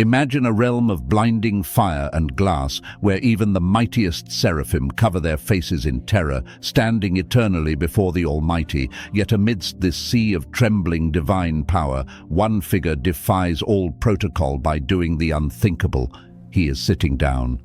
Imagine a realm of blinding fire and glass where even the mightiest seraphim cover their faces in terror, standing eternally before the Almighty. Yet amidst this sea of trembling divine power, one figure defies all protocol by doing the unthinkable. He is sitting down.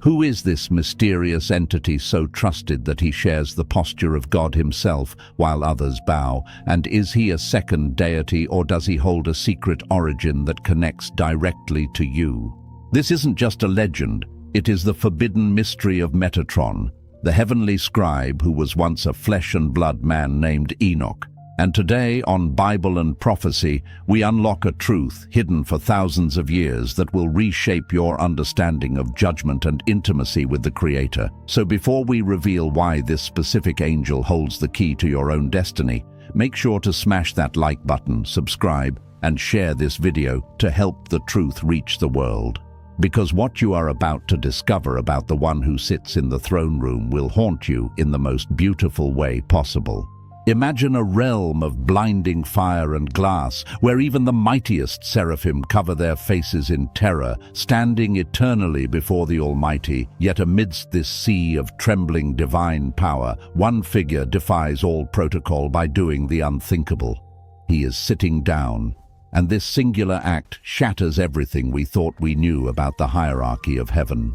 Who is this mysterious entity so trusted that he shares the posture of God himself while others bow? And is he a second deity, or does he hold a secret origin that connects directly to you? This isn't just a legend, it is the forbidden mystery of Metatron, the heavenly scribe who was once a flesh and blood man named Enoch. And today, on Bible and Prophecy, we unlock a truth hidden for thousands of years that will reshape your understanding of judgment and intimacy with the Creator. So before we reveal why this specific angel holds the key to your own destiny, make sure to smash that like button, subscribe, and share this video to help the truth reach the world. Because what you are about to discover about the one who sits in the throne room will haunt you in the most beautiful way possible. Imagine a realm of blinding fire and glass, where even the mightiest seraphim cover their faces in terror, standing eternally before the Almighty. Yet amidst this sea of trembling divine power, one figure defies all protocol by doing the unthinkable. He is sitting down, and this singular act shatters everything we thought we knew about the hierarchy of heaven.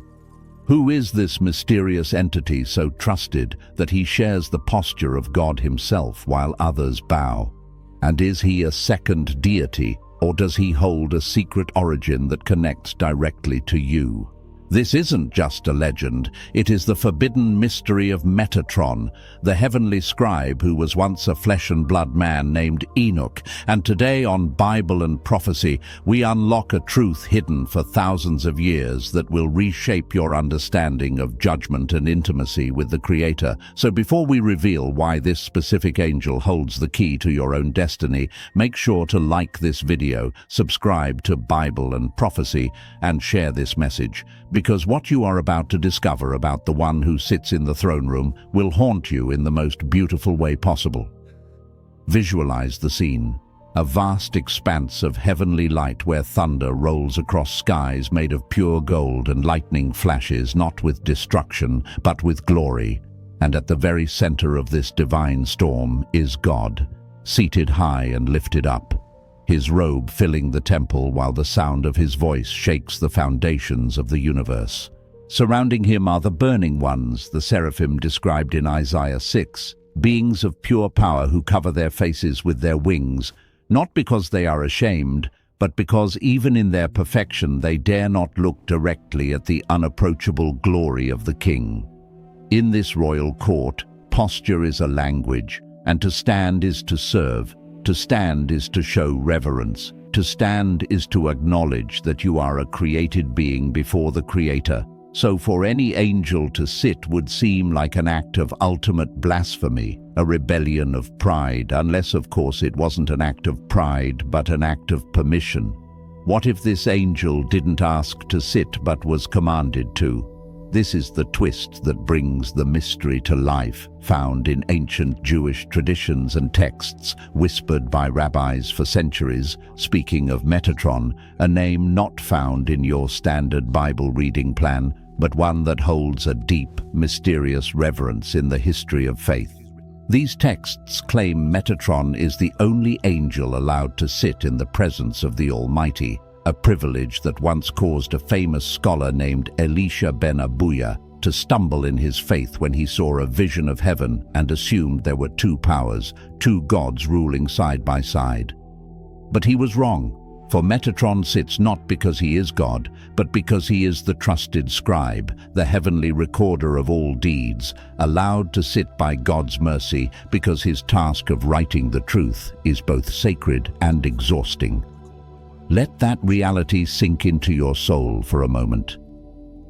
Who is this mysterious entity so trusted that he shares the posture of God himself while others bow? And is he a second deity, or does he hold a secret origin that connects directly to you? This isn't just a legend, it is the forbidden mystery of Metatron, the heavenly scribe who was once a flesh and blood man named Enoch. And today on Bible and Prophecy, we unlock a truth hidden for thousands of years that will reshape your understanding of judgment and intimacy with the Creator. So before we reveal why this specific angel holds the key to your own destiny, make sure to like this video, subscribe to Bible and Prophecy, and share this message. Because what you are about to discover about the one who sits in the throne room will haunt you in the most beautiful way possible. Visualize the scene, a vast expanse of heavenly light where thunder rolls across skies made of pure gold and lightning flashes not with destruction but with glory. And at the very center of this divine storm is God, seated high and lifted up, his robe filling the temple while the sound of his voice shakes the foundations of the universe. Surrounding him are the burning ones, the seraphim described in Isaiah 6, beings of pure power who cover their faces with their wings, not because they are ashamed, but because even in their perfection they dare not look directly at the unapproachable glory of the King. In this royal court, posture is a language, and to stand is to serve. To stand is to show reverence. To stand is to acknowledge that you are a created being before the Creator. So for any angel to sit would seem like an act of ultimate blasphemy, a rebellion of pride, unless of course it wasn't an act of pride but an act of permission. What if this angel didn't ask to sit but was commanded to? This is the twist that brings the mystery to life, found in ancient Jewish traditions and texts whispered by rabbis for centuries. Speaking of Metatron, a name not found in your standard Bible reading plan, but one that holds a deep, mysterious reverence in the history of faith. These texts claim Metatron is the only angel allowed to sit in the presence of the Almighty, a privilege that once caused a famous scholar named Elisha ben Abuya to stumble in his faith when he saw a vision of heaven and assumed there were two powers, two gods ruling side by side. But he was wrong, for Metatron sits not because he is God, but because he is the trusted scribe, the heavenly recorder of all deeds, allowed to sit by God's mercy because his task of writing the truth is both sacred and exhausting. Let that reality sink into your soul for a moment.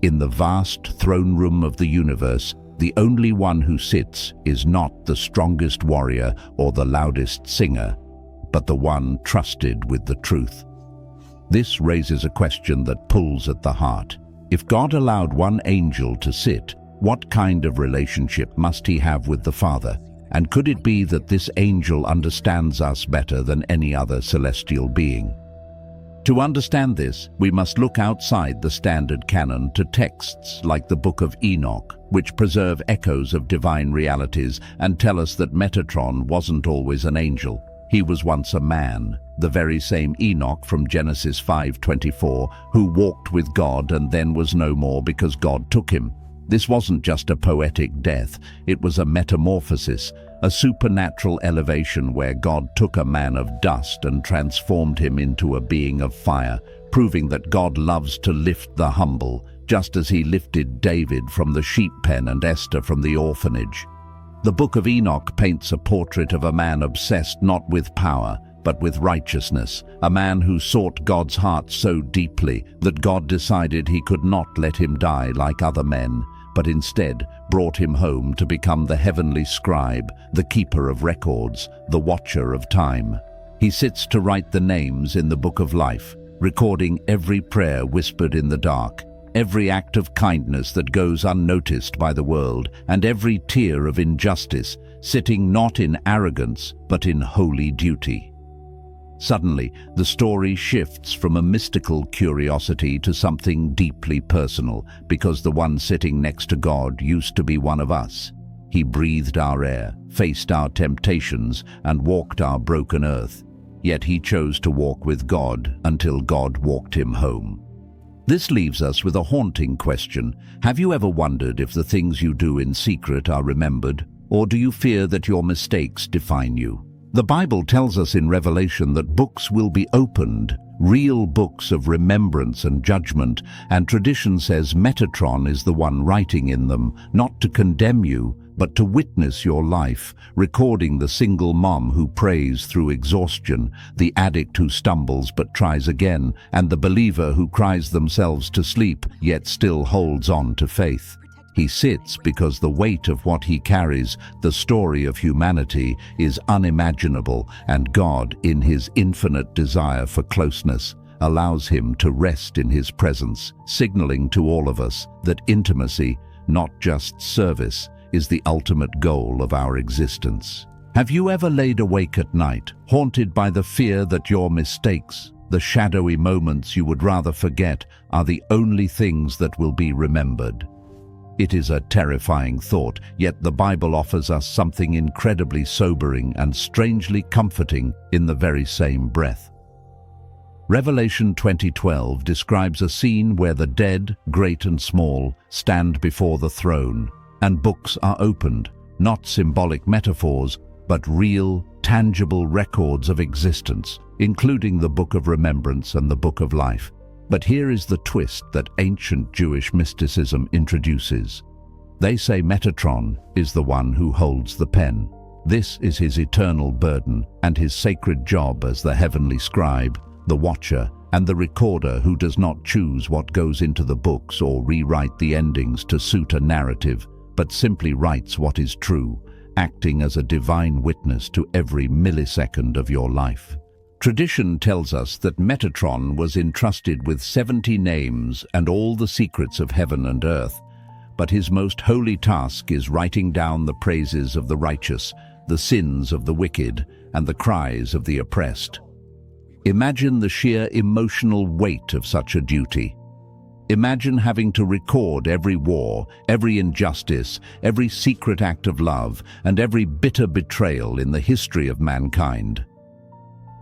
In the vast throne room of the universe, the only one who sits is not the strongest warrior or the loudest singer, but the one trusted with the truth. This raises a question that pulls at the heart. If God allowed one angel to sit, what kind of relationship must he have with the Father? And could it be that this angel understands us better than any other celestial being? To understand this, we must look outside the standard canon to texts like the Book of Enoch, which preserve echoes of divine realities and tell us that Metatron wasn't always an angel. He was once a man, the very same Enoch from Genesis 5:24, who walked with God and then was no more because God took him. This wasn't just a poetic death, it was a metamorphosis, a supernatural elevation where God took a man of dust and transformed him into a being of fire, proving that God loves to lift the humble, just as he lifted David from the sheep pen and Esther from the orphanage. The Book of Enoch paints a portrait of a man obsessed not with power, but with righteousness, a man who sought God's heart so deeply that God decided he could not let him die like other men, but instead brought him home to become the heavenly scribe, the keeper of records, the watcher of time. He sits to write the names in the book of life, recording every prayer whispered in the dark, every act of kindness that goes unnoticed by the world, and every tear of injustice, sitting not in arrogance but in holy duty. Suddenly, the story shifts from a mystical curiosity to something deeply personal, because the one sitting next to God used to be one of us. He breathed our air, faced our temptations, and walked our broken earth. Yet he chose to walk with God until God walked him home. This leaves us with a haunting question. Have you ever wondered if the things you do in secret are remembered, or do you fear that your mistakes define you? The Bible tells us in Revelation that books will be opened, real books of remembrance and judgment, and tradition says Metatron is the one writing in them, not to condemn you, but to witness your life, recording the single mom who prays through exhaustion, the addict who stumbles but tries again, and the believer who cries themselves to sleep yet still holds on to faith. He sits because the weight of what he carries, the story of humanity, is unimaginable, and God, in his infinite desire for closeness, allows him to rest in his presence, signaling to all of us that intimacy, not just service, is the ultimate goal of our existence. Have you ever laid awake at night, haunted by the fear that your mistakes, the shadowy moments you would rather forget, are the only things that will be remembered? It is a terrifying thought, yet the Bible offers us something incredibly sobering and strangely comforting in the very same breath. Revelation 20:12 describes a scene where the dead, great and small, stand before the throne, and books are opened, not symbolic metaphors, but real, tangible records of existence, including the Book of Remembrance and the Book of Life. But here is the twist that ancient Jewish mysticism introduces. They say Metatron is the one who holds the pen. This is his eternal burden and his sacred job as the heavenly scribe, the watcher, and the recorder who does not choose what goes into the books or rewrite the endings to suit a narrative, but simply writes what is true, acting as a divine witness to every millisecond of your life. Tradition tells us that Metatron was entrusted with 70 names and all the secrets of heaven and earth, but his most holy task is writing down the praises of the righteous, the sins of the wicked, and the cries of the oppressed. Imagine the sheer emotional weight of such a duty. Imagine having to record every war, every injustice, every secret act of love, and every bitter betrayal in the history of mankind.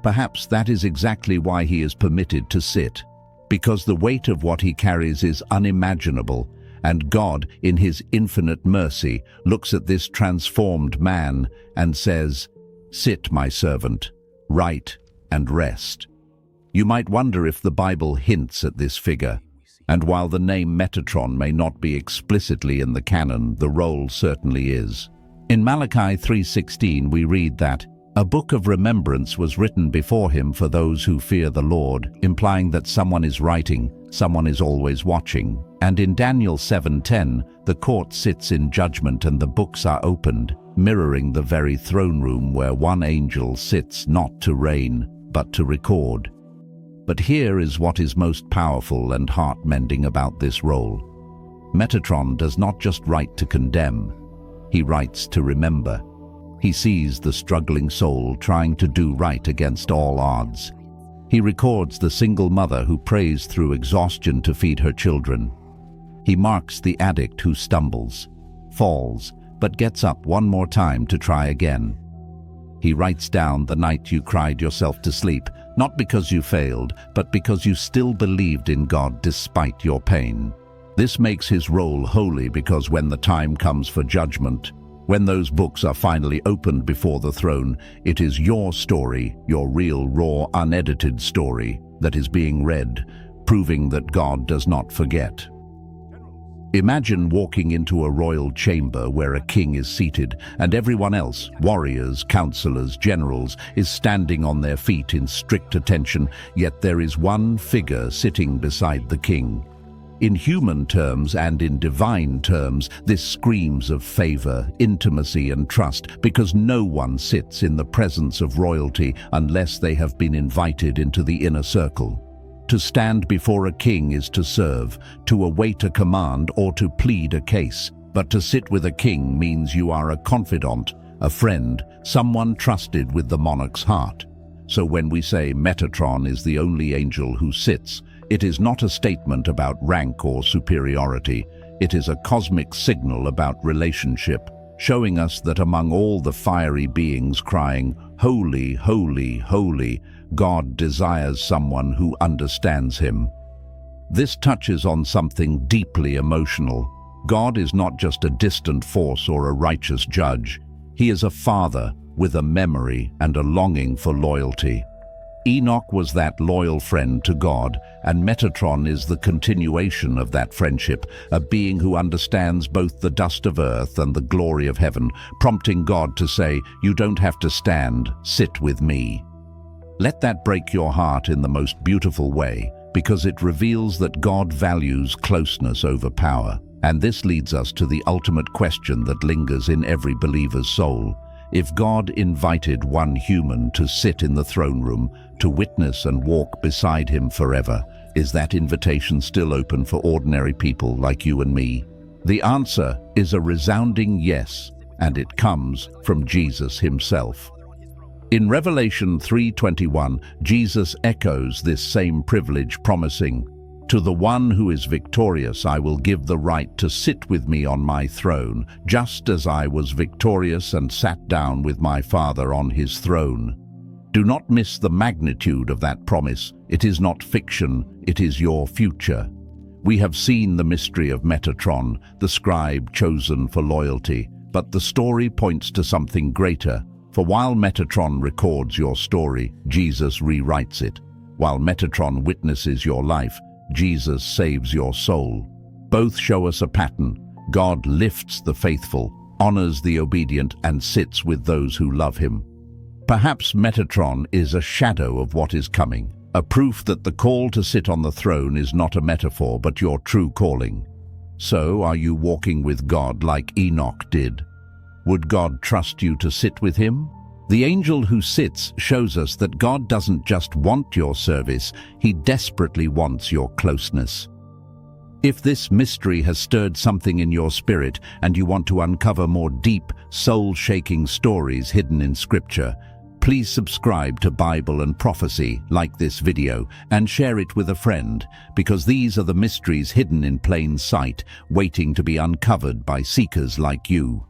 Perhaps that is exactly why he is permitted to sit, because the weight of what he carries is unimaginable, and God, in his infinite mercy, looks at this transformed man and says, "Sit, my servant, write and rest." You might wonder if the Bible hints at this figure, and while the name Metatron may not be explicitly in the canon, the role certainly is. In Malachi 3:16 we read that, "A book of remembrance was written before him for those who fear the Lord," implying that someone is writing, someone is always watching. And in Daniel 7:10, the court sits in judgment and the books are opened, mirroring the very throne room where one angel sits not to reign, but to record. But here is what is most powerful and heart-mending about this role. Metatron does not just write to condemn, he writes to remember. He sees the struggling soul trying to do right against all odds. He records the single mother who prays through exhaustion to feed her children. He marks the addict who stumbles, falls, but gets up one more time to try again. He writes down the night you cried yourself to sleep, not because you failed, but because you still believed in God despite your pain. This makes his role holy because when the time comes for judgment, when those books are finally opened before the throne, it is your story, your real, raw, unedited story, that is being read, proving that God does not forget. Imagine walking into a royal chamber where a king is seated and everyone else, warriors, counselors, generals, is standing on their feet in strict attention, yet there is one figure sitting beside the king. In human terms and in divine terms, this screams of favor, intimacy and trust, because no one sits in the presence of royalty unless they have been invited into the inner circle. To stand before a king is to serve, to await a command or to plead a case. But to sit with a king means you are a confidant, a friend, someone trusted with the monarch's heart. So when we say Metatron is the only angel who sits, it is not a statement about rank or superiority. It is a cosmic signal about relationship, showing us that among all the fiery beings crying, "Holy, holy, holy," God desires someone who understands him. This touches on something deeply emotional. God is not just a distant force or a righteous judge. He is a father with a memory and a longing for loyalty. Enoch was that loyal friend to God, and Metatron is the continuation of that friendship, a being who understands both the dust of earth and the glory of heaven, prompting God to say, "You don't have to stand, sit with me." Let that break your heart in the most beautiful way, because it reveals that God values closeness over power. And this leads us to the ultimate question that lingers in every believer's soul. If God invited one human to sit in the throne room, to witness and walk beside him forever, is that invitation still open for ordinary people like you and me? The answer is a resounding yes, and it comes from Jesus himself. In Revelation 3:21, Jesus echoes this same privilege, promising, "To the one who is victorious I will give the right to sit with me on my throne, just as I was victorious and sat down with my Father on his throne." Do not miss the magnitude of that promise. It is not fiction, it is your future. We have seen the mystery of Metatron, the scribe chosen for loyalty, but the story points to something greater. For while Metatron records your story, Jesus rewrites it. While Metatron witnesses your life, Jesus saves your soul. Both show us a pattern. God lifts the faithful, honors the obedient, and sits with those who love him. Perhaps Metatron is a shadow of what is coming, a proof that the call to sit on the throne is not a metaphor but your true calling. So, are you walking with God like Enoch did? Would God trust you to sit with him? The angel who sits shows us that God doesn't just want your service, he desperately wants your closeness. If this mystery has stirred something in your spirit and you want to uncover more deep, soul-shaking stories hidden in Scripture, please subscribe to Bible and Prophecy, like this video, and share it with a friend, because these are the mysteries hidden in plain sight, waiting to be uncovered by seekers like you.